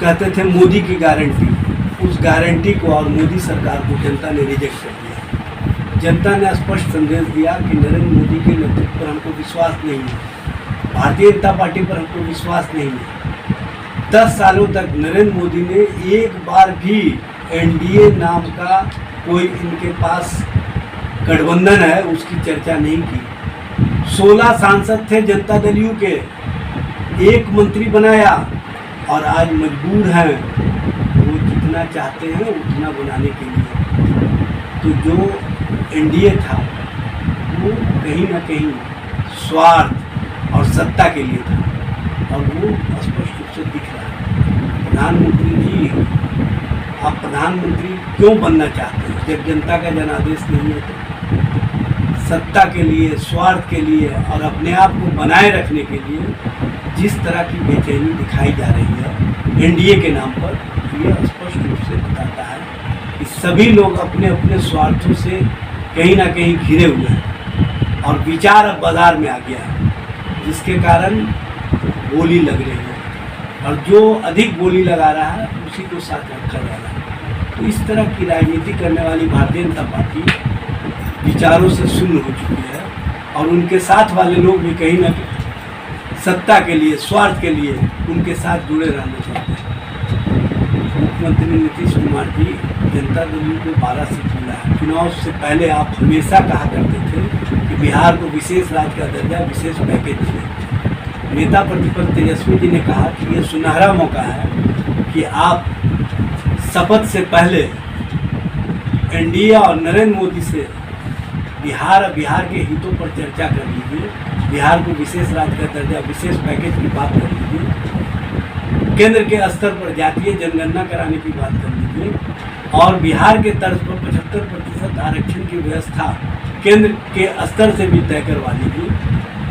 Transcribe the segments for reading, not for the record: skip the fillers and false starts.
कहते थे मोदी की गारंटी, उस गारंटी को और मोदी सरकार को जनता ने रिजेक्ट कर दिया। जनता ने स्पष्ट संदेश दिया कि नरेंद्र मोदी के नेतृत्व पर हमको विश्वास नहीं है, भारतीय जनता पार्टी पर हमको विश्वास नहीं है। 10 सालों तक नरेंद्र मोदी ने एक बार भी एनडीए नाम का कोई इनके पास गठबंधन है उसकी चर्चा नहीं की। 16 सांसद थे जनता दल यू के, 1 मंत्री बनाया और आज मजबूर हैं वो जितना चाहते हैं उतना बनाने के लिए। तो जो एनडीए था वो कहीं ना कहीं स्वार्थ और सत्ता के लिए था और वो स्पष्ट रूप से दिख रहा है। प्रधानमंत्री जी, आप प्रधानमंत्री क्यों बनना चाहते हैं जब जनता का जनादेश नहीं है? तो सत्ता के लिए, स्वार्थ के लिए और अपने आप को बनाए रखने के लिए जिस तरह की बेचैनी दिखाई जा रही है एनडीए के नाम पर, ये स्पष्ट रूप से बताता है कि सभी लोग अपने अपने स्वार्थों से कहीं ना कहीं घिरे हुए हैं और विचार अब बाजार में आ गया है, जिसके कारण बोली लग रही है और जो अधिक बोली लगा रहा है उसी को साथ रखा जा रहा है। तो इस तरह की राजनीति करने वाली भारतीय जनता पार्टी विचारों से शून्य हो चुकी है और उनके साथ वाले लोग भी कहीं ना कहीं सत्ता के लिए, स्वार्थ के लिए उनके साथ जुड़े रहना चाहते हैं। मुख्यमंत्री नीतीश कुमार जी जनता दल यू को 12 सीट मिला है। चुनाव से पहले आप हमेशा कहा करते थे कि बिहार को विशेष राज्य का दर्जा, विशेष पैकेज मिले। नेता प्रतिपक्ष तेजस्वी जी ने कहा कि ये सुनहरा मौका है कि आप शपथ से पहले एनडीए और नरेंद्र मोदी से बिहार के हितों पर चर्चा कर लीजिए, बिहार को विशेष राज्य का दर्जा, विशेष पैकेज की बात कर लीजिए, केंद्र के स्तर पर जातीय जनगणना कराने की बात कर लीजिए और बिहार के तर्ज पर 75% आरक्षण की व्यवस्था केंद्र के स्तर से भी तय करवा लीजिए।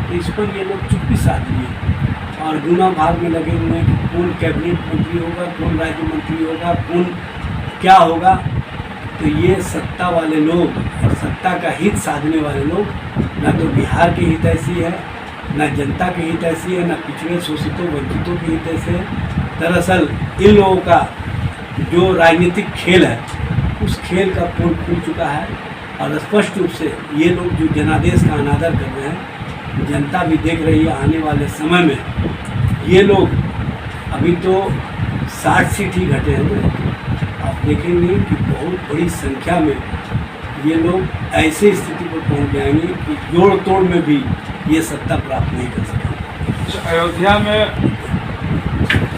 तो इस पर ये लोग चुप्पी साध लिए और गुना भाग में लगे हुए हैं कि कौन कैबिनेट मंत्री होगा, कौन राज्य मंत्री होगा, कौन क्या होगा। तो ये सत्ता वाले लोग और सत्ता का हित साधने वाले लोग ना तो बिहार के हित ऐसी है, ना जनता के हित ऐसी है, ना पिछड़े शोषितों वंचितों के हित ऐसे है। दरअसल इन लोगों का जो राजनीतिक खेल है उस खेल का पोल खुल चुका है और स्पष्ट रूप से ये लोग जो जनादेश का अनादर कर रहे हैं, जनता भी देख रही है। आने वाले समय में ये लोग, अभी तो 60 सीट ही घटे हैं, आप देखेंगे कि बहुत बड़ी संख्या में ये लोग ऐसी स्थिति पर पहुंच जाएंगे कि जोड़ तोड़ में भी ये सत्ता प्राप्त नहीं कर सकेंगे। अयोध्या में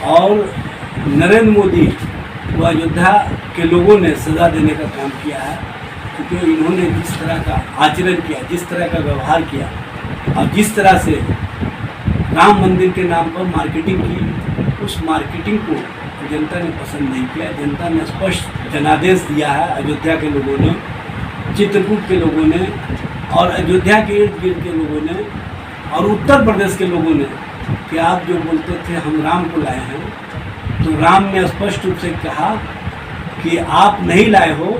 और नरेंद्र मोदी को अयोध्या के लोगों ने सजा देने का काम किया है, क्योंकि इन्होंने जिस तरह का आचरण किया, जिस तरह का व्यवहार किया और जिस तरह से राम मंदिर के नाम पर मार्केटिंग की, उस मार्केटिंग को जनता ने पसंद नहीं किया। जनता ने स्पष्ट जनादेश दिया है अयोध्या के लोगों ने, चित्रकूट के लोगों ने और अयोध्या के इर्द गिर्द के लोगों ने और उत्तर प्रदेश के लोगों ने कि आप जो बोलते थे हम राम को लाए हैं, तो राम ने स्पष्ट रूप से कहा कि आप नहीं लाए हो,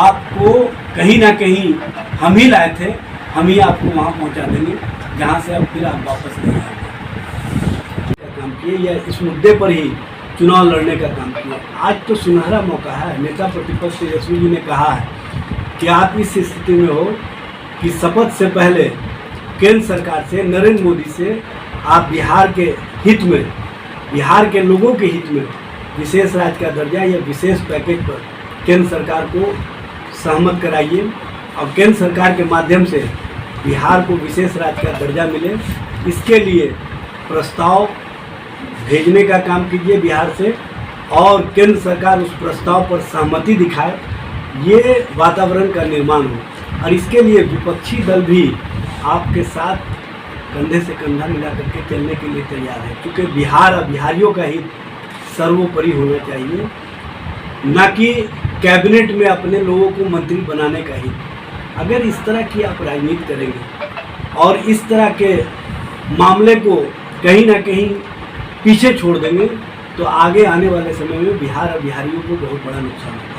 आपको कहीं ना कहीं हम ही लाए थे, हम ही आपको वहाँ पहुँचा देंगे जहाँ से अब फिर आप वापस नहीं आएंगे। काम किए या इस मुद्दे पर ही चुनाव लड़ने का काम किया। आज तो सुनहरा मौका है। नेता प्रतिपक्ष तेजस्वी जी ने कहा है कि आप इस स्थिति में हो कि शपथ से पहले केंद्र सरकार से, नरेंद्र मोदी से आप बिहार के हित में, बिहार के लोगों के हित में विशेष राज्य का दर्जा या विशेष पैकेज पर केंद्र सरकार को सहमत कराइए और केंद्र सरकार के माध्यम से बिहार को विशेष राज्य का दर्जा मिले। इसके लिए प्रस्ताव भेजने का काम कीजिए बिहार से और केंद्र सरकार उस प्रस्ताव पर सहमति दिखाए, ये वातावरण का निर्माण हो। और इसके लिए विपक्षी दल भी आपके साथ कंधे से कंधा मिला करके चलने के लिए तैयार है, क्योंकि बिहार और बिहारियों का हित सर्वोपरि होना चाहिए, न कि कैबिनेट में अपने लोगों को मंत्री बनाने का हित। अगर इस तरह की आप राजनीति करेंगे और इस तरह के मामले को कहीं ना कहीं पीछे छोड़ देंगे तो आगे आने वाले समय में बिहार और बिहारियों को बहुत बड़ा नुकसान होगा।